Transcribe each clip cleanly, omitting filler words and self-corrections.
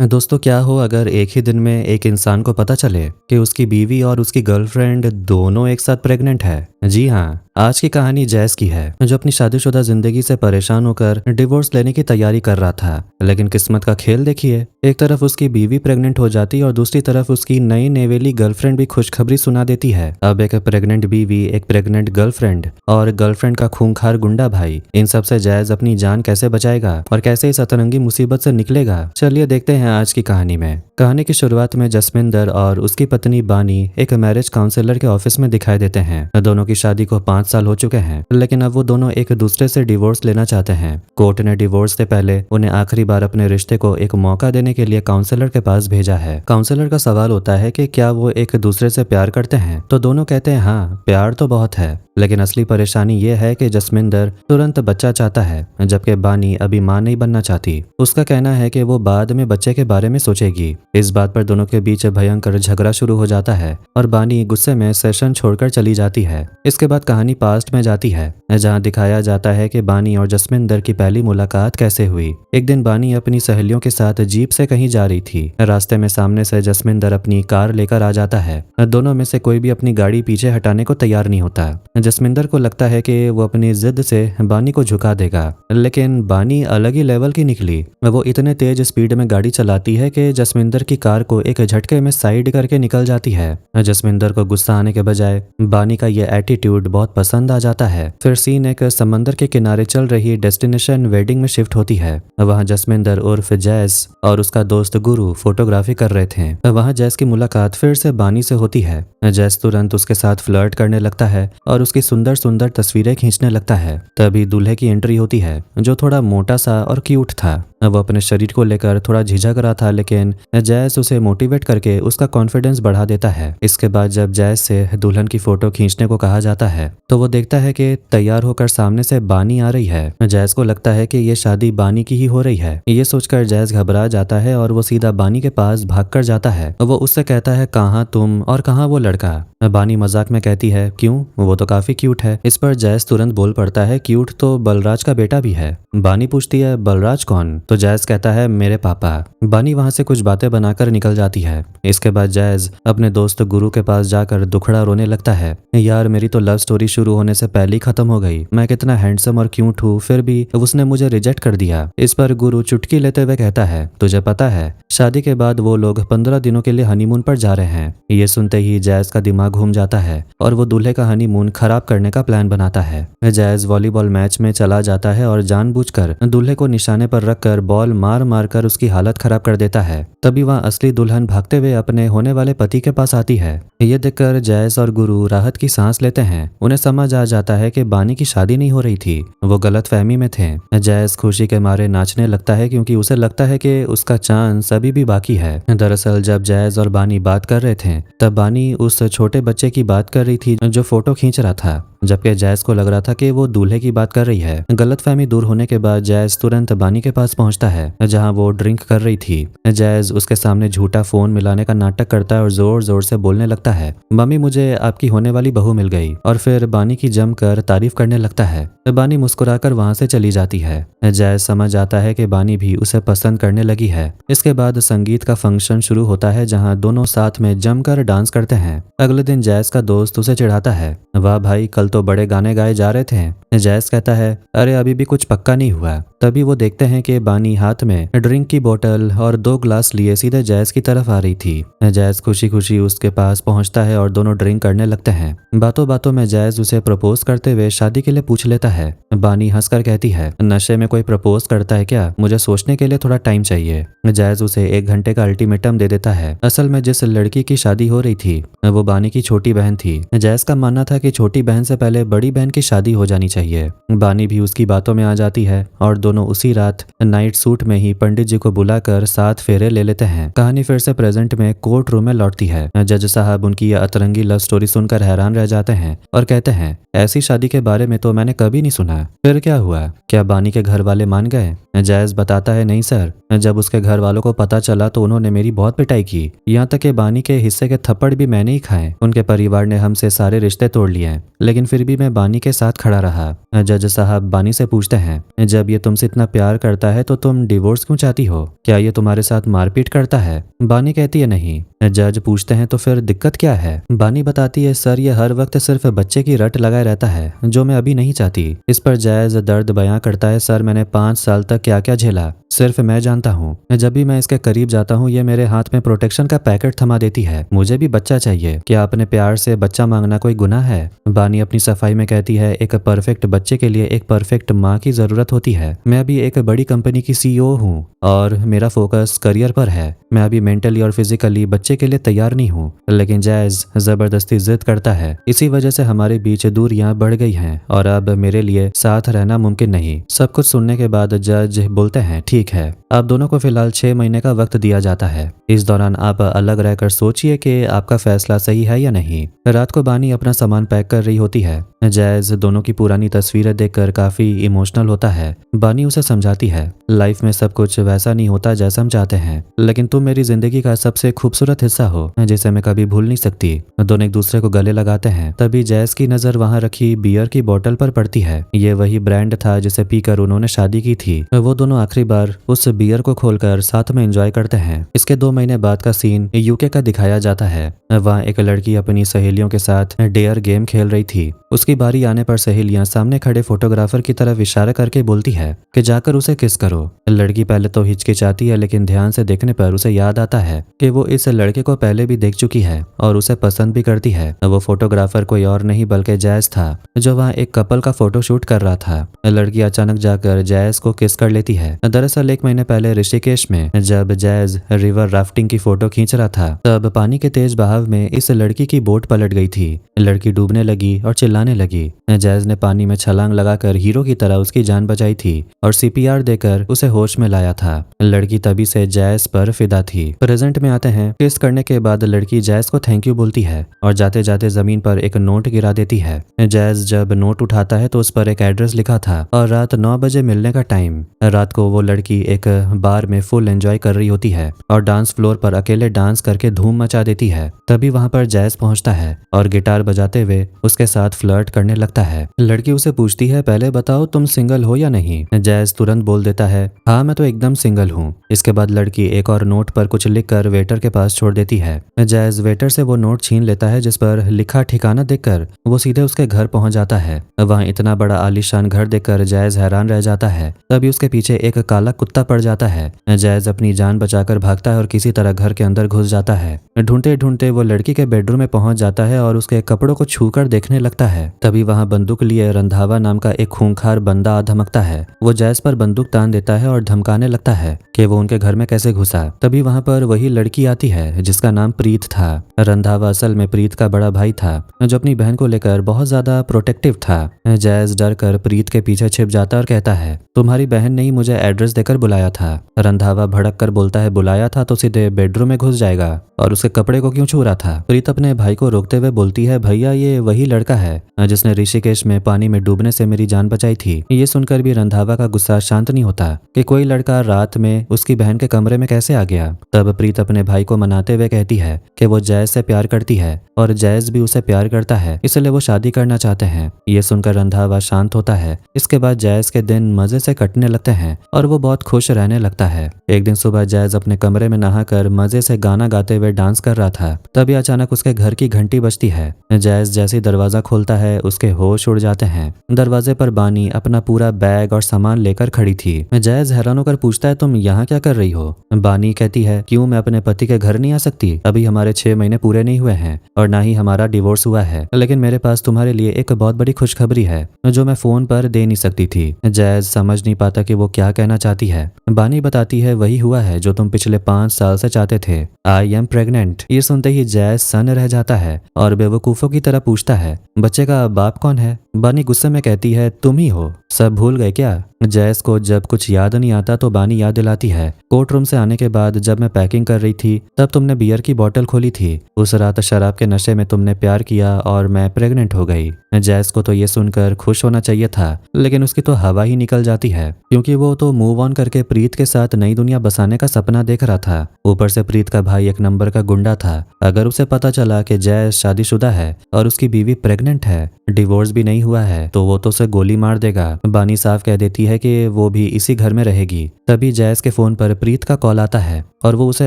दोस्तों क्या हो अगर एक ही दिन में एक इंसान को पता चले कि उसकी बीवी और उसकी गर्लफ्रेंड दोनों एक साथ प्रेग्नेंट है। जी हाँ, आज की कहानी जैस की है जो अपनी शादीशुदा जिंदगी से परेशान होकर डिवोर्स लेने की तैयारी कर रहा था। लेकिन किस्मत का खेल देखिए, एक तरफ उसकी बीवी प्रेग्नेंट हो जाती और दूसरी तरफ उसकी नई नेवेली गर्लफ्रेंड भी खुशखबरी सुना देती है। अब एक प्रेग्नेंट बीवी, एक प्रेग्नेंट गर्लफ्रेंड और गर्लफ्रेंड का खूंखार गुंडा भाई, इन सब से जैज अपनी जान कैसे बचाएगा और कैसे इस अतरंगी मुसीबत से निकलेगा, चलिए देखते हैं आज की कहानी में। कहानी की शुरुआत में जसमिंदर और उसकी पत्नी बानी एक मैरिज काउंसलर के ऑफिस में दिखाई देते हैं। दोनों की शादी को 5 साल हो चुके हैं, लेकिन अब वो दोनों एक दूसरे से डिवोर्स लेना चाहते हैं। कोर्ट ने डिवोर्स से पहले उन्हें आखिरी बार अपने रिश्ते को एक मौका देने के लिए काउंसलर के पास भेजा है। काउंसलर का सवाल होता है कि क्या वो एक दूसरे से प्यार करते हैं, तो दोनों कहते हैं हाँ, प्यार तो बहुत है, लेकिन असली परेशानी ये है कि जसमिंदर तुरंत बच्चा चाहता है, जबकि बानी अभी मां नहीं बनना चाहती। उसका कहना है कि वो बाद में बच्चे के बारे में सोचेगी। इस बात पर दोनों के बीच भयंकर झगड़ा शुरू हो जाता है और बानी गुस्से में सेशन छोड़कर चली जाती है। इसके बाद कहानी पास्ट में जाती है, जहाँ दिखाया जाता है कि बानी और जसमिंदर की पहली मुलाकात कैसे हुई। एक दिन बानी अपनी सहेलियों के साथ जीप से कहीं जा रही थी। रास्ते में सामने से जसमिंदर अपनी कार लेकर आ जाता है। दोनों में से कोई भी अपनी गाड़ी पीछे हटाने को तैयार नहीं होता। जसमिंदर को लगता है कि वो अपनी जिद से बानी को झुका देगा, लेकिन बानी अलग ही लेवल की निकली। वो इतने तेज स्पीड में गाड़ी चलाती है कि जसमिंदर की कार को एक झटके में साइड करके निकल जाती है। जसमिंदर को गुस्सा आने के बजाय बानी का ये एटीट्यूड बहुत पसंद आ जाता है। फिर सीन एक समंदर के किनारे चल रही डेस्टिनेशन वेडिंग में शिफ्ट होती है। वहाँ जसमिंदर उर्फ जैस और उसका दोस्त गुरु फोटोग्राफी कर रहे थे। वहाँ जैस की मुलाकात फिर से बानी से होती है। जैस तुरंत उसके साथ फ्लर्ट करने लगता है और उसकी सुंदर सुंदर तस्वीरें खींचने लगता है। तभी दूल्हे की एंट्री होती है, जो थोड़ा मोटा सा और क्यूट था। वो अपने शरीर को लेकर थोड़ा झिझक रहा था, लेकिन जैस उसे मोटिवेट करके उसका कॉन्फिडेंस बढ़ा देता है। इसके बाद जब जैस से दुल्हन की फोटो खींचने को कहा जाता है, तो वो देखता है कि तैयार होकर सामने से बानी आ रही है। जैस को लगता है कि ये शादी बानी की ही हो रही है। ये सोचकर जैस घबरा जाता है और वो सीधा बानी के पास भागकर जाता है। वो उससे कहता है, कहाँ तुम और कहाँ वो लड़का। बानी मजाक में कहती है, क्यों, वो तो काफी क्यूट है। इस पर जैस तुरंत बोल पड़ता है, क्यूट तो बलराज का बेटा भी है। बानी पूछती है, बलराज कौन? तो जैस कहता है, मेरे पापा। बानी वहां से कुछ बातें बनाकर निकल जाती है। इसके बाद जैस अपने दोस्त गुरु के पास जाकर दुखड़ा रोने लगता है, यार मेरी तो लव स्टोरी शुरू होने से पहले ही खत्म हो गई। मैं कितना हैंडसम और क्यूट हूँ, फिर भी उसने मुझे रिजेक्ट कर दिया। इस पर गुरु चुटकी लेते हुए कहता है, तुझे पता है शादी के बाद वो लोग 15 दिनों के लिए हनीमून पर जा रहे हैं। ये सुनते ही जैस का दिमाग घूम जाता है और वो दूल्हे का हनीमून खराब करने का प्लान बनाता है। जैस वॉलीबॉल मैच में चला जाता है और जानबूझकर दूल्हे को निशाने पर रखकर बॉल मार मार कर उसकी हालत खराब कर देता है। तभी वहाँ असली दुल्हन भागते हुए अपने होने वाले पति के पास आती है। ये देखकर जैस और गुरु राहत की सांस लेते हैं। उन्हें समझ आ जाता है कि बानी की शादी नहीं हो रही थी, वो गलत फहमी में थे। जैस खुशी के मारे नाचने लगता है, क्योंकि उसे लगता है कि उसका चांस अभी भी बाकी है। दरअसल जब जैस और बानी बात कर रहे थे, तब बानी उस छोटे बच्चे की बात कर रही थी जो फोटो खींच रहा था, जबकि जैस को लग रहा था कि वो दूल्हे की बात कर रही है। गलतफहमी दूर होने के बाद जैस तुरंत बानी के पास पहुंचता है, जहां वो ड्रिंक कर रही थी। जैस उसके सामने झूठा फोन मिलाने का नाटक करता है और जोर जोर से बोलने लगता है, मम्मी मुझे आपकी होने वाली बहू मिल गई, और फिर बानी की जमकर तारीफ करने लगता है। बानी मुस्कुराकर वहां से चली जाती है। जैस समझ आता है कि बानी भी उसे पसंद करने लगी है। इसके बाद संगीत का फंक्शन शुरू होता है, जहां दोनों साथ में जमकर डांस करते हैं। अगले दिन जैस का दोस्त उसे चिढ़ाता है, वाह भाई, कल तो बड़े गाने गाए जा रहे थे। जैस कहता है, अरे अभी भी कुछ पक्का नहीं हुआ। तभी वो देखते हैं कि बानी हाथ में ड्रिंक की बोतल और 2 ग्लास लिए सीधे जैस की तरफ आ रही थी। जैस खुशी खुशी उसके पास पहुंचता है और दोनों ड्रिंक करने लगते हैं। बातों बातों में जैस उसे प्रपोज करते हुए शादी के लिए पूछ लेता है। बानी हंसकर कहती है, नशे में कोई प्रपोज करता है क्या, मुझे सोचने के लिए थोड़ा टाइम चाहिए। जैस उसे 1 घंटे का अल्टीमेटम दे देता है। असल में जिस लड़की की शादी हो रही थी वो बानी की छोटी बहन थी। जैस का मानना था कि छोटी बहन से पहले बड़ी बहन की शादी हो जानी चाहिए। बानी भी उसकी बातों में आ जाती है और दोनों उसी रात नाइट सूट में ही पंडित जी को बुलाकर 7 फेरे ले लेते हैं। कहानी फिर से प्रेजेंट में कोर्ट रूम में लौटती है। जज साहब उनकी यह अतरंगी लव स्टोरी सुनकर हैरान रह जाते हैं और कहते हैं, ऐसी शादी के बारे में तो मैंने कभी नहीं सुना। फिर क्या हुआ, क्या बानी के घर वाले मान गए? जायज बताता है, नहीं सर, जब उसके घर वालों को पता चला तो उन्होंने मेरी बहुत पिटाई की, यहाँ तक कि बानी के हिस्से के थप्पड़ भी मैंने ही खाए। उनके परिवार ने हमसे सारे रिश्ते तोड़ लिए, लेकिन फिर भी मैं बानी के साथ खड़ा रहा। जज साहब बानी से पूछते हैं, जब ये तुमसे इतना प्यार करता है तो तुम डिवोर्स क्यों चाहती हो? क्या ये तुम्हारे साथ मारपीट करता है? बानी कहती है, नहीं। जज पूछते हैं, तो फिर दिक्कत क्या है? बानी बताती है, सर ये हर वक्त सिर्फ बच्चे की रट लगाए रहता है, जो मैं अभी नहीं चाहती। इस पर जायज दर्द बयां करता है, सर मैंने 5 साल तक क्या क्या झेला सिर्फ मैं जानता हूँ। जब भी मैं इसके करीब जाता हूँ ये मेरे हाथ में प्रोटेक्शन का पैकेट थमा देती है। मुझे भी बच्चा चाहिए। क्या अपने प्यार से बच्चा मांगना कोई गुनाह है? बानी अपनी सफाई में कहती है, एक परफेक्ट बच्चे के लिए एक परफेक्ट माँ की जरूरत होती है। मैं अभी एक बड़ी कंपनी की CEO हूँ और मेरा फोकस करियर पर है। मैं अभी मेंटली और फिजिकली बच्चे के लिए तैयार नहीं हूँ। लेकिन जायज जबरदस्ती जिद करता है। इसी वजह से हमारे बीच दूरियां बढ़ गई हैं और अब मेरे लिए साथ रहना मुमकिन नहीं। सब कुछ सुनने के बाद जज बोलते हैं, ठीक है, आप दोनों को फिलहाल 6 महीने का वक्त दिया जाता है। इस दौरान आप अलग रहकर सोचिए कि आपका फैसला सही है या नहीं। रात को बानी अपना सामान पैक कर रही होती है। जायज दोनों की पुरानी तस्वीरें देखकर काफी इमोशनल होता है। बानी उसे समझाती है, लाइफ में सब कुछ वैसा नहीं होता जैसा हम चाहते हैं, लेकिन तुम मेरी जिंदगी का सबसे खूबसूरत हिस्सा हो जिसे मैं कभी भूल नहीं सकती। दोनों एक दूसरे को गले लगाते हैं। तभी जैस की नजर वहां रखी बियर की बोतल पर पड़ती है। ये वही ब्रांड था जिसे पीकर उन्होंने शादी की थी। वो दोनों आखिरी बार उस बियर को खोलकर साथ में एंजॉय करते हैं। इसके 2 महीने बाद का सीन यूके का दिखाया जाता है। वहाँ एक लड़की अपनी सहेलियों के साथ डेयर गेम खेल रही थी। उसकी बारी आने पर सहेलियां सामने खड़े फोटोग्राफर की तरफ इशारा करके बोलती है कि जाकर उसे किस करो। लड़की पहले तो हिचकिचाती है, लेकिन ध्यान से देखने पर उसे याद आता है कि वो इस लड़के को पहले भी देख चुकी है और उसे पसंद भी करती है। वो फोटोग्राफर कोई और नहीं बल्कि जैस था, जो वहाँ एक कपल का फोटो शूट कर रहा था। लड़की अचानक जाकर जैस को किस कर लेती है। दरअसल 1 महीने पहले ऋषिकेश में जब जैज रिवर राफ्टिंग की फोटो खींच रहा था, तब पानी के तेज बहाव में इस लड़की की बोट पलट गई थी। लड़की डूबने लगी और चिल्लाने लगी। जैज ने पानी में छलांग लगाकर हीरो की तरह उसकी जान बचाई थी और CPR देकर उसे होश में लाया था। लड़की तभी से जैस पर फिदा थी। प्रेजेंट में आते हैं। किस करने के बाद लड़की जैस को थैंक यू बोलती है और जाते जाते जमीन पर एक नोट गिरा देती है। जैस जब नोट उठाता है तो उस पर एक एड्रेस लिखा था और रात 9 बजे मिलने का टाइम। रात को वो लड़की एक बार में फुल एंजॉय कर रही होती है और डांस फ्लोर पर अकेले डांस करके धूम मचा देती है। तभी वहां पर जैस पहुंचता है और गिटार बजाते हुए उसके साथ फ्लर्ट करने लगता है। लड़की उसे पूछती है, पहले बताओ तुम सिंगल हो या नहीं? जैस तुरंत बोल देता है, हाँ मैं तो एकदम सिंगल हूँ। इसके बाद लड़की एक और नोट पर कुछ लिखकर वेटर के पास छोड़ देती है। जैस वेटर से वो नोट छीन लेता है जिस पर लिखा ठिकाना देखकर वो सीधे उसके घर पहुंच जाता है। वहाँ इतना बड़ा आलीशान घर देखकर जैस हैरान रह जाता है। तभी उसके पीछे एक काला कुत्ता पड़ जाता है। जैस अपनी जान बचाकर भागता है और किसी तरह घर के अंदर घुस जाता है। ढूंढते ढूंढते वो लड़की के बेडरूम में पहुंच जाता है और उसके कपड़ों को छूकर देखने लगता है। तभी वहाँ बंदूक लिए रंधावा नाम का एक खूंखार बंदा धमकता है। वो जैस पर बंदूक तान देता है और धमकाने लगता है कि वो उनके घर में कैसे घुसा। तभी वहाँ पर वही लड़की आती है जिसका नाम प्रीत था। रंधावा असल में प्रीत का बड़ा भाई था जो अपनी बहन को लेकर बहुत ज्यादा प्रोटेक्टिव था। जैस डर कर प्रीत के पीछे छिप जाता और कहता है, तुम्हारी बहन ने ही मुझे एड्रेस देकर बुलाया था। रंधावा भड़क कर बोलता है, बुलाया था तो सीधे बेडरूम में घुस जाएगा और उसके कपड़े को क्यों छू रहा था? प्रीत अपने भाई को रोकते हुए बोलती है, भैया ये वही लड़का है जिसने ऋषिकेश में पानी में डूबने से मेरी जान बचाई थी। ये सुनकर भी रंधावा का गुस्सा शांत नहीं होता कि कोई लड़का रात में उसकी बहन के कमरे में कैसे आ गया। तब प्रीत अपने भाई को मनाते हुए कहती है कि वो जैस से प्यार करती है और जैस भी उसे प्यार करता है, इसलिए वो शादी करना चाहते हैं। ये सुनकर रंधावा शांत होता है। इसके बाद जैस के दिन मजे से कटने लगते हैं और वो बहुत खुश रहने लगता है। एक दिन सुबह जैस अपने कमरे में नहाकर मजे से गाना गाते हुए डांस कर रहा था। तभी अचानक उसके घर की घंटी बजती है। जैस जैसे दरवाजा खोलता है उसके होश उड़ जाते हैं। दरवाजे पर बानी अपना पूरा बैग और सामान लेकर खड़ी थी। जैस हैरान होकर पूछता है, तुम यहाँ क्या कर रही हो? बानी कहती है, क्यों मैं अपने पति के घर नहीं आ सकती? अभी हमारे 6 महीने पूरे नहीं हुए हैं और ना ही हमारा डिवोर्स हुआ है, लेकिन मेरे पास तुम्हारे लिए एक बहुत बड़ी खुशखबरी है जो मैं फोन पर दे नहीं सकती थी। जैस समझ नहीं पाता कि वो क्या कहना चाहती है। बानी बताती है, वही हुआ है जो तुम पिछले 5 साल से चाहते थे। I am pregnant. ये सुनते ही जैस सन रह जाता है और बेवकूफों की तरह पूछता है, बच्चे का बाप कौन है? बानी गुस्से में कहती है, तुम ही हो। सब भूल गए क्या? जैस को जब कुछ याद नहीं आता तो बानी याद दिलाती है, कोर्ट रूम से आने के बाद जब मैं पैकिंग कर रही थी तब तुमने बियर की बोतल खोली थी। उस रात शराब के नशे में तुमने प्यार किया और मैं प्रेग्नेंट हो गई। जैस को तो ये सुनकर खुश होना चाहिए था, लेकिन उसकी तो हवा ही निकल जाती है, क्योंकि वो तो मूव ऑन करके प्रीत के साथ नई दुनिया बसाने का सपना देख रहा था। ऊपर से प्रीत का भाई एक नंबर का गुंडा था। अगर उसे पता चला कि जैस शादीशुदा है और उसकी बीवी प्रेग्नेंट है, डिवोर्स भी नहीं हुआ है, तो वो तो उसे गोली मार देगा। बानी साफ कह देती है कि वो भी इसी घर में रहेगी। तभी जैस के फोन पर प्रीत का कॉल आता है और वो उसे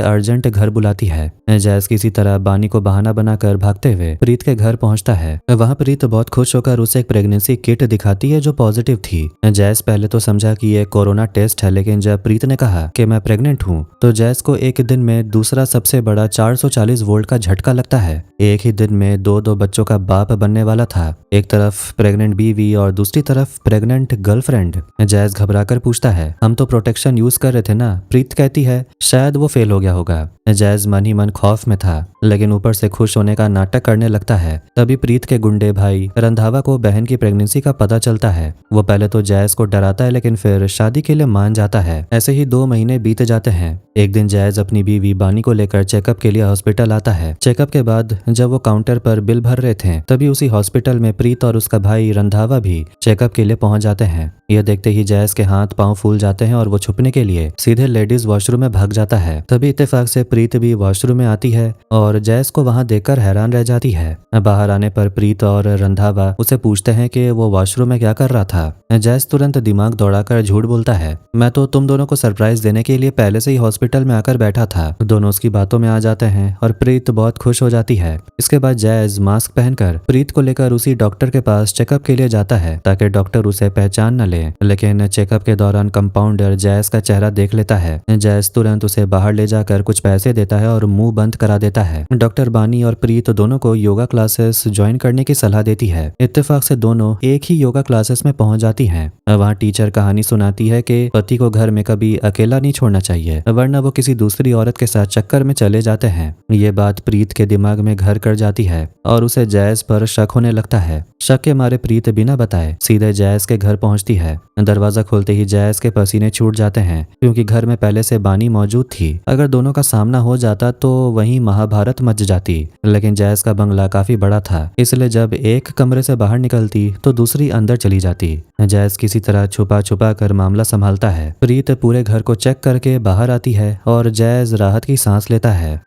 अर्जेंट घर बुलाती है। जैस किसी तरह बानी को बहाना बनाकर भागते हुए प्रीत के घर पहुंचता है। वहां प्रीत बहुत खुश होकर उसे एक प्रेगनेंसी किट दिखाती है जो पॉजिटिव थी। जैस पहले तो समझा कि ये कोरोना टेस्ट है, लेकिन जब प्रीत ने कहा कि मैं प्रेग्नेंट हूँ तो जैस को एक दिन में दूसरा सबसे बड़ा 440 वोल्ट का झटका लगता है। एक ही दिन में दो बच्चों का बाप बनने वाला था, एक तरफ प्रेग्नेंट बीवी और दूसरी तरफ प्रेग्नेंट गर्लफ्रेंड। जैस घबराकर पूछता है, हम तो प्रोटेक्शन यूज कर रहे थे ना? प्रीत कहती है, शायद वो फेल हो गया होगा। जैस मन ही मन खौफ में था, लेकिन ऊपर से खुश होने का नाटक करने लगता है। तभी प्रीत के गुंडे भाई रंधावा को बहन की प्रेगनेंसी का पता चलता है। वो पहले तो जैस को डराता है, लेकिन फिर शादी के लिए मान जाता है। ऐसे ही 2 महीने बीत जाते हैं। एक दिन जैस अपनी बीवी बानी को लेकर चेकअप के लिए हॉस्पिटल आता है। चेकअप के बाद जब वो काउंटर पर बिल भर रहे थे, तभी उसी हॉस्पिटल में प्रीत और उसका भाई रंधावा भी चेकअप के लिए पहुंच जाते हैं। यह देखते ही जैस के हाथ पांव फूल जाते हैं और वो छुपने के लिए सीधे लेडीज वॉशरूम में भाग जाता है। तभी इत्तेफाक से प्रीत भी वॉशरूम में आती है और जैस को वहां देखकर हैरान रह जाती है। बाहर आने पर प्रीत और रंधावा उसे पूछते हैं कि वो वॉशरूम में क्या कर रहा था। जैस तुरंत दिमाग दौड़ाकर झूठ बोलता है, मैं तो तुम दोनों को सरप्राइज देने के लिए पहले से ही हॉस्पिटल में आकर बैठा था। दोनों उसकी बातों में आ जाते हैं और प्रीत बहुत खुश हो जाती है। इसके बाद जैस मास्क पहनकर प्रीत को लेकर उसी डॉक्टर के पास चेकअप के लिए जाता है, ताकि डॉक्टर उसे पहचान न ले। लेकिन चेकअप के दौरान कंपाउंडर जैस का चेहरा देख लेता है। जैस तुरंत उसे बाहर ले जाकर कुछ पैसे देता है और मुंह बंद करा देता है। डॉक्टर बानी और प्रीत दोनों को योगा क्लासेस ज्वाइन करने की सलाह देती है। इत्तेफाक से दोनों एक ही योगा क्लासेस में पहुंच जाती हैं। वहां टीचर कहानी सुनाती है कि पति को घर में कभी अकेला नहीं छोड़ना चाहिए, वरना वो किसी दूसरी औरत के साथ चक्कर में चले जाते हैं। ये बात प्रीत के दिमाग में घर कर जाती है और उसे जैस पर शक होने लगता है। शक के मारे प्रीत बिना बताए सीधे जैस के घर पहुंचती है। दरवाजा खोलते ही जैस के पसीने छूट जाते हैं, क्योंकि घर में पहले से बानी मौजूद थी। अगर दोनों का सामना हो जाता तो वहीं महाभारत मच जाती। लेकिन जैस का बंगला काफी बड़ा था, इसलिए जब एक कमरे से बाहर निकलती तो दूसरी अंदर चली जाती। जैस किसी तरह छुपा छुपा कर मामला संभालता है। प्रीत पूरे घर को चेक करके बाहर आती है और जैस राहत की सांस लेता है।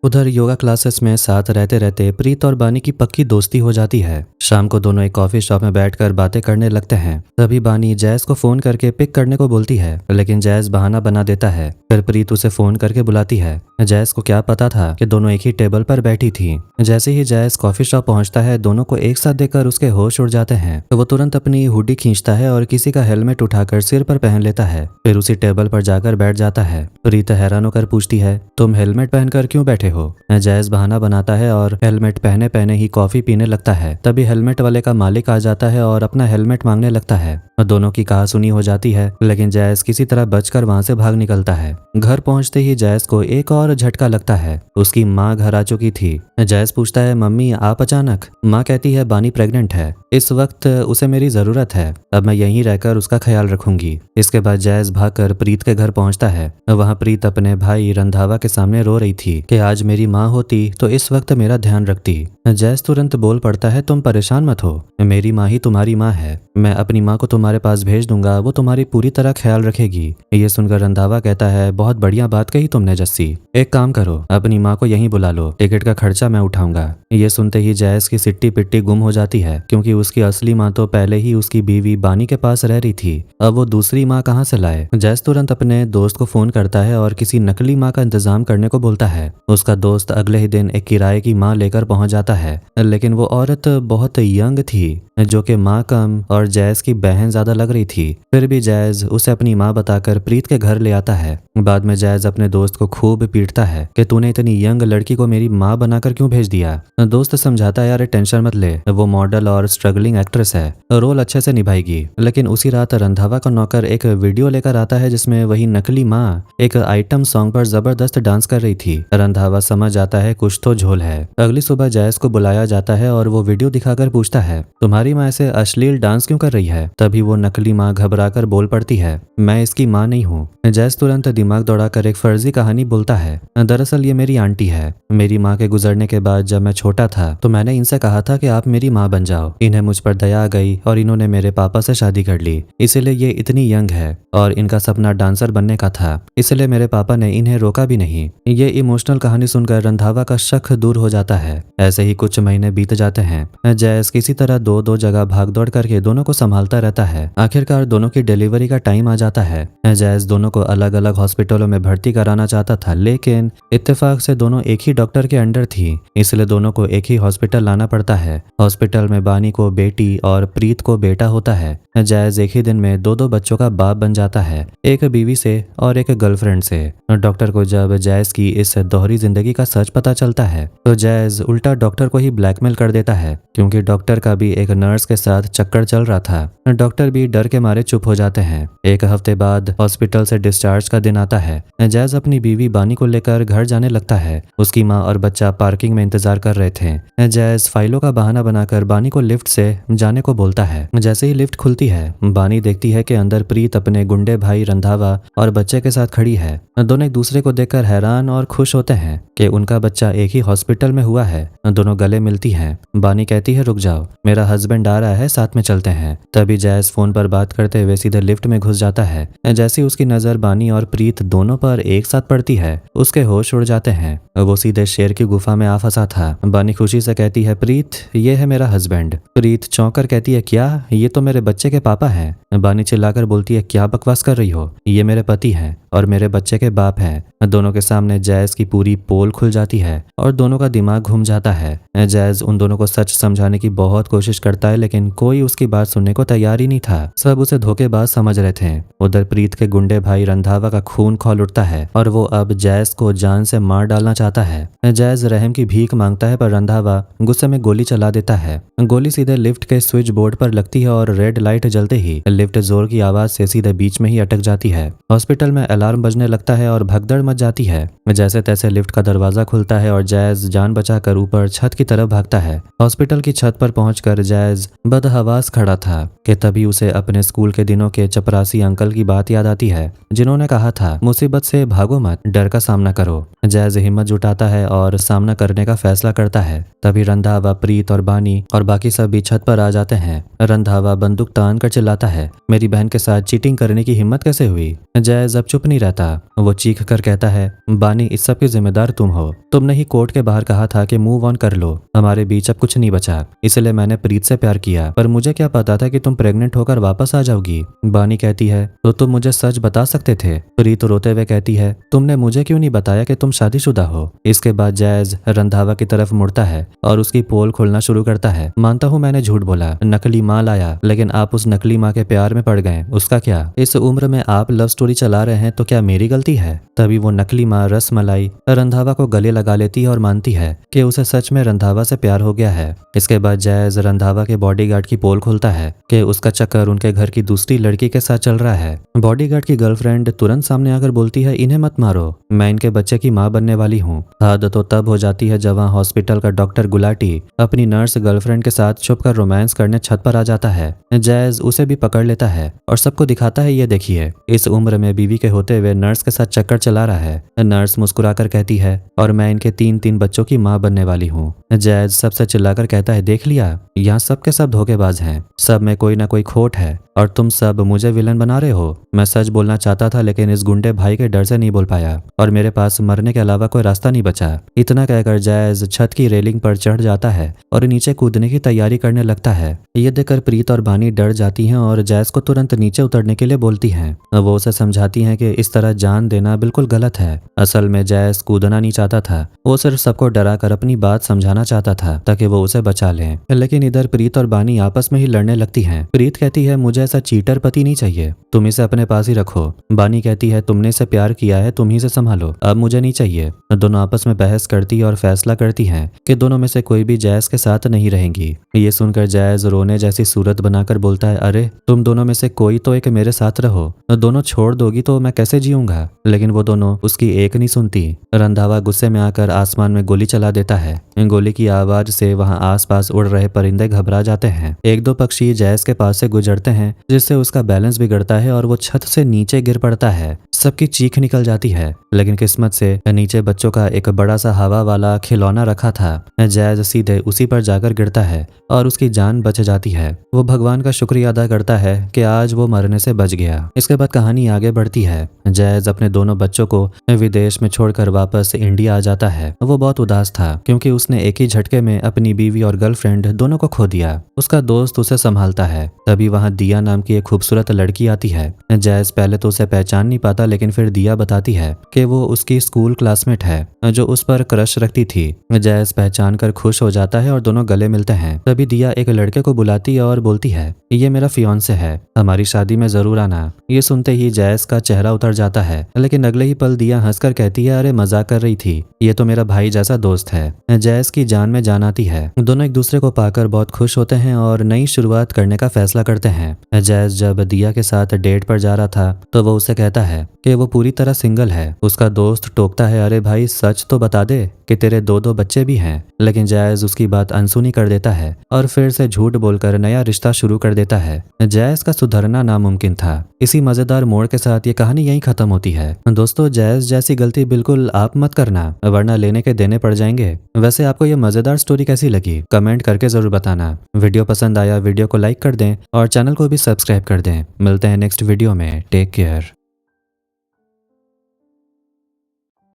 उधर योगा क्लासेस में साथ रहते रहते प्रीत और बानी की पक्की दोस्ती हो जाती है। शाम को दोनों एक कॉफी शॉप में बैठकर बातें करने लगते हैं। तभी बानी जैस को फोन करके पिक करने को बोलती है, लेकिन जैस बहाना बना देता है। फिर प्रीत उसे फोन करके बुलाती है। जैस को क्या पता था कि दोनों एक ही टेबल पर बैठी थी। जैसे ही जैस कॉफी शॉप पहुंचता है, दोनों को एक साथ देखकर उसके होश उड़ जाते हैं। तो वो तुरंत अपनी हुडी खींचता है और किसी का हेलमेट उठाकर सिर पर पहन लेता है। फिर उसी टेबल पर जाकर बैठ जाता है। प्रीत हैरान होकर पूछती है, तुम हेलमेट पहनकर क्यों बैठे हो? जैस बहाना बनाता है और हेलमेट पहने पहने ही कॉफी पीने लगता है। तभी हेलमेट वाले का मालिक आ जाता है और अपना हेलमेट मांगने लगता है। दोनों की कहासुनी हो जाती है, लेकिन जैस किसी तरह बचकर वहां से भाग निकलता है। घर पहुंचते ही जैस को एक और झटका लगता है। उसकी माँ घर आ चुकी थी। जैस पूछता है, मम्मी आप अचानक? माँ कहती है, बानी प्रेग्नेंट है, इस वक्त उसे मेरी जरूरत है, अब मैं यहीं रहकर उसका ख्याल रखूंगी। इसके बाद जैस भागकर प्रीत के घर पहुंचता है। वहां प्रीत अपने भाई रंधावा के सामने रो रही थी कि आज मेरी माँ होती तो इस वक्त मेरा ध्यान रखती। जैस तुरंत बोल पड़ता है, तुम परेशान मत हो, मेरी माँ ही तुम्हारी माँ है। मैं अपनी माँ को तुम्हारे पास भेज दूंगा, वो तुम्हारी पूरी तरह ख्याल रखेगी। ये सुनकर रंधावा कहता है, बहुत बढ़िया बात कही तुमने जस्सी, एक काम करो अपनी माँ को यहीं बुला लो, टिकट का खर्चा मैं उठाऊंगा। ये सुनते ही जैस की सिट्टी पिट्टी गुम हो जाती है, क्योंकि उसकी असली माँ तो पहले ही उसकी बीवी बानी के पास रह रही थी। अब वो दूसरी माँ कहाँ से लाए? जैस तुरंत अपने दोस्त को फोन करता है और किसी नकली माँ का इंतजाम करने को बोलता है। उसका दोस्त अगले ही दिन एक किराए की माँ लेकर पहुंच जाता है, लेकिन वो औरत बहुत यंग थी, जो कि माँ कम और जैस की बहन ज्यादा लग रही थी। फिर भी जैस उसे अपनी माँ बताकर प्रीत के घर ले आता है। बाद में जैस अपने दोस्त को खूब पीटता है कि तूने इतनी यंग लड़की को मेरी माँ बनाकर क्यों भेज दिया। दोस्त समझाता है, यार टेंशन मत ले, वो मॉडल और स्ट्रगलिंग एक्ट्रेस है, रोल अच्छे से निभाएगी। लेकिन उसी रात रंधावा का नौकर एक वीडियो लेकर आता है, जिसमें वही नकली माँ एक आइटम सॉन्ग पर जबरदस्त डांस कर रही थी। रंधावा रंधावा समझ जाता है कुछ तो झोल है। अगली सुबह जैस को बुलाया जाता है और वो वीडियो दिखाकर पूछता है, तुम्हारी माँ ऐसे अश्लील डांस क्यों कर रही है? तभी वो नकली माँ घबराकर बोल पड़ती है, मैं इसकी माँ नहीं हूँ। जैस तुरंत दिमाग दौड़ाकर एक फर्जी कहानी बोलता है, दरअसल ये मेरी आंटी है। मेरी माँ के गुजरने के बाद जब मैं छोटा था तो मैंने इनसे कहा था कि आप मेरी माँ बन जाओ। इन्हें मुझ पर दया आ गई और इन्होंने मेरे पापा से शादी कर ली। इसीलिए ये इतनी यंग है और इनका सपना डांसर बनने का था, इसलिए मेरे पापा ने इन्हें रोका भी नहीं। ये इमोशनल कहानी सुनकर रंधावा का शक दूर हो जाता है। ऐसे ही कुछ महीने बीत जाते हैं। जैस किसी तरह दो जगह भाग दौड़ करके दोनों को संभालता रहता है। आखिरकार दोनों की डिलीवरी का टाइम आ जाता है। जैस दोनों को अलग अलग हॉस्पिटलों में भर्ती कराना चाहता था, लेकिन इत्तेफाक से दोनों एक ही डॉक्टर के अंडर थी, इसलिए दोनों को एक ही हॉस्पिटल लाना पड़ता है। हॉस्पिटल में बानी को बेटी और प्रीत को बेटा होता है। जैस एक ही दिन में दो बच्चों का बाप बन जाता है, एक बीवी से और एक गर्लफ्रेंड से। डॉक्टर को जब जैस की इस दोहरी जिंदगी का सच पता चलता है तो जैस उल्टा डॉक्टर को ही ब्लैकमेल कर देता है, क्योंकि डॉक्टर का भी एक नर्स के साथ चक्कर चल रहा था। डॉक्टर भी डर के मारे चुप हो जाते हैं। एक हफ्ते बाद हॉस्पिटल से डिस्चार्ज का दिन आता है। जैस अपनी बीवी बानी को लेकर घर जाने लगता है। उसकी माँ और बच्चा पार्किंग में इंतजार कर रहे थे। जैस फाइलों का बहाना बनाकर बानी को लिफ्ट से जाने को बोलता है। जैसे ही लिफ्ट खुलती है, बानी देखती है कि अंदर प्रीत अपने गुंडे भाई रंधावा और बच्चे के साथ खड़ी है। दोनों एक दूसरे को देखकर हैरान और खुश होते हैं कि उनका बच्चा एक ही हॉस्पिटल में हुआ है। दोनों गले मिलती हैं। बानी कहती है, रुक जाओ, मेरा हस्बैंड आ रहा है, साथ में चलते हैं। तभी जैस फोन पर बात करते हुए सीधे लिफ्ट में घुस जाता है। जैसे उसकी नजर बानी और प्रीत दोनों पर एक साथ पड़ती है, उसके होश उड़ जाते हैं। वो सीधे शेर की गुफा में आ फंसा था। बानी खुशी से कहती है, प्रीत, ये है मेरा हस्बैंड। प्रीत चौंक कर कहती है, क्या? ये तो मेरे बच्चे के पापा हैं। बानी चिल्लाकर बोलती है, क्या बकवास कर रही हो? ये मेरे पति हैं और मेरे बच्चे के बाप हैं। दोनों के सामने जैस की पूरी पोल खुल जाती है और दोनों का दिमाग घूम जाता है। जैस उन दोनों को सच समझाने की बहुत कोशिश करता है, लेकिन कोई उसकी बात सुनने को तैयार ही नहीं था। सब उसे धोखेबाज समझ रहे थे। उधर प्रीत के गुंडे भाई रंधावा का खून खौल उठता है और वो अब जैस को जान से मार डालना चाहता है। जैस रहम की भीख मांगता है, पर रंधावा गुस्से में गोली चला देता है। गोली सीधे लिफ्ट के स्विच बोर्ड पर लगती है और रेड लाइट जलते ही लिफ्ट जोर की आवाज से सीधे बीच में ही अटक जाती है। हॉस्पिटल में अलार्म बजने लगता है और भगदड़ मच जाती है। जैसे तैसे लिफ्ट का दरवाजा खुलता है और जैस जान बचाकर ऊपर छत की तरफ भागता है। हॉस्पिटल की छत पर पहुंचकर जैस बदहवास खड़ा था कि तभी उसे अपने स्कूल के दिनों के चपरासी अंकल की बात याद आती है, जिन्होंने कहा था, मुसीबत से भागो मत, डर का सामना करो। जैस हिम्मत जुटाता है और सामना करने का फैसला करता है। तभी रंधावा, प्रीत और बानी और बाकी सब भी छत पर आ जाते हैं। रंधावा बंदूक तान कर चिल्लाता है, मेरी बहन के साथ चीटिंग करने की हिम्मत कैसे हुई? जैस अब चुप नहीं रहता। वो चीख कर कहता है, बानी, इस सब की जिम्मेदार तुम हो। तुमने ही कोर्ट के बाहर कहा था कि मूव ऑन कर लो, हमारे बीच अब कुछ नहीं बचा, इसलिए मैंने प्रीत से प्यार किया, पर मुझे क्या पता था कि तुम प्रेग्नेंट होकर वापस आ जाओगी। बानी कहती है, तो तुम मुझे सच बता सकते थे। प्रीत रोते हुए कहती है, तुमने मुझे क्यों नहीं बताया कि तुम शादीशुदा हो? इसके बाद जैस रंधावा की तरफ मुड़ता है और उसकी पोल खोलना शुरू करता है। मानता हूँ मैंने झूठ बोला, नकली माँ लाया, लेकिन आप उस नकली माँ के प्यार में पड़ गए, उसका क्या? इस उम्र में आप लव स्टोरी चला रहे हैं तो क्या मेरी गलती है? तभी वो नकली माँ रसमलाई रंधावा को गले लगा लेती है और मानती है कि उसे सच में रंधावा से प्यार हो गया है। इसके बाद जैस रंधावा के बॉडीगार्ड की पोल खोलता है कि उसका चक्कर उनके घर की दूसरी लड़की के साथ चल रहा है। बॉडीगार्ड की गर्लफ्रेंड तुरंत सामने आकर बोलती है, इन्हें मत मारो, मैं इनके बच्चे की माँ बनने वाली हूँ। हद तो तब हो जाती है जब वहाँ हॉस्पिटल का डॉक्टर गुलाटी अपनी नर्स गर्लफ्रेंड के साथ छुपकर रोमांस करने छत पर आ जाता है। जैस उसे भी पकड़ लेता है और सबको दिखाता है, ये देखिए, इस उम्र में बीवी के होते हुए नर्स के साथ चक्कर चला रहा है। नर्स मुस्कुराकर कहती है, और मैं इनके 3 बच्चों की माँ बनने वाली हूँ। जैस सबसे चिल्लाकर कहता है, देख लिया, यहाँ सब के सब धोखेबाज हैं, सब में कोई ना कोई खोट है और तुम सब मुझे विलन बना रहे हो। मैं सच बोलना चाहता था, लेकिन इस गुंडे भाई के डर से नहीं बोल पाया और मेरे पास मरने के अलावा कोई रास्ता नहीं बचा। इतना कहकर जैस छत की रेलिंग पर चढ़ जाता है और नीचे कूदने की तैयारी करने लगता है। ये देखकर प्रीत और बानी डर जाती हैं और जैस को तुरंत नीचे उतरने के लिए बोलती हैं। वो उसे समझाती हैं कि इस तरह जान देना बिल्कुल गलत है। असल में जैस कूदना नहीं चाहता था, वो सिर्फ सबको डरा कर अपनी बात समझाना चाहता था ताकि वो उसे बचा लें। लेकिन इधर प्रीत और बानी आपस में ही लड़ने लगती हैं। प्रीत कहती है, मुझे जैसा चीटर पति नहीं चाहिए, तुम इसे अपने पास ही रखो। बानी कहती है तुमने इसे प्यार किया है, तुम ही इसे संभालो, अब मुझे नहीं चाहिए। दोनों आपस में बहस करती और फैसला करती हैं कि दोनों में से कोई भी जैज के साथ नहीं रहेंगी। ये सुनकर जैज रोने जैसी सूरत बनाकर बोलता है, अरे तुम दोनों में से कोई तो एक मेरे साथ रहो, दोनों छोड़ दोगी तो मैं कैसे जीऊंगा। लेकिन वो दोनों उसकी एक नहीं सुनती। रंधावा गुस्से में आकर आसमान में गोली चला देता है। गोली की आवाज से वहां आसपास उड़ रहे परिंदे घबरा जाते हैं। एक दो पक्षी जैज के पास से गुजरते हैं, जिससे उसका बैलेंस बिगड़ता है और वो छत से नीचे गिर पड़ता है। सबकी चीख निकल जाती है, लेकिन किस्मत से नीचे बच्चों का एक बड़ा सा हवा वाला खिलौना रखा था। जैज सीधे उसी पर जाकर गिरता है और उसकी जान बच जाती है। वो भगवान का शुक्रिया अदा करता है कि आज वो मरने से बच गया। इसके बाद कहानी आगे बढ़ती है। जैज अपने दोनों बच्चों को विदेश में छोड़कर वापस इंडिया आ जाता है। वो बहुत उदास था क्योंकि उसने एक ही झटके में अपनी बीवी और गर्लफ्रेंड दोनों को खो दिया। उसका दोस्त उसे संभालता है। तभी वहां दिया नाम की एक खूबसूरत लड़की आती है। जैज पहले तो उसे पहचान नहीं पाता, लेकिन फिर दिया बताती है कि वो उसकी स्कूल क्लासमेट है जो उस पर क्रश रखती थी। जैज पहचान कर खुश हो जाता है और दोनों गले मिलते हैं। तभी दिया एक लड़के को बुलाती है और बोलती है, ये मेरा फियांसे है, हमारी शादी में जरूर आना। ये सुनते ही जैज का चेहरा उतर जाता है, लेकिन अगले ही पल दिया हंसकर कहती है, अरे मजाक कर रही थी, ये तो मेरा भाई जैसा दोस्त है। जैज की जान में जान आती है। दोनों एक दूसरे को पाकर बहुत खुश होते हैं और नई शुरुआत करने का फैसला करते हैं। जैज जब दिया के साथ डेट पर जा रहा था तो वो उसे कहता है कि वो पूरी तरह सिंगल है। उसका दोस्त टोकता है, अरे भाई सच तो बता दे कि तेरे दो बच्चे भी हैं। लेकिन जैज उसकी बात अनसुनी कर देता है और फिर से झूठ बोलकर नया रिश्ता शुरू कर देता है। जैज का सुधरना नामुमकिन था। इसी मजेदार मोड़ के साथ ये कहानी यहीं खत्म होती है। दोस्तों, जैज जैसी गलती बिल्कुल आप मत करना, वरना लेने के देने पड़ जाएंगे। वैसे आपको ये मजेदार स्टोरी कैसी लगी, कमेंट करके जरूर बताना। वीडियो पसंद आया वीडियो को लाइक कर दें और चैनल को भी सब्सक्राइब कर दें। मिलते हैं नेक्स्ट वीडियो में। Take care.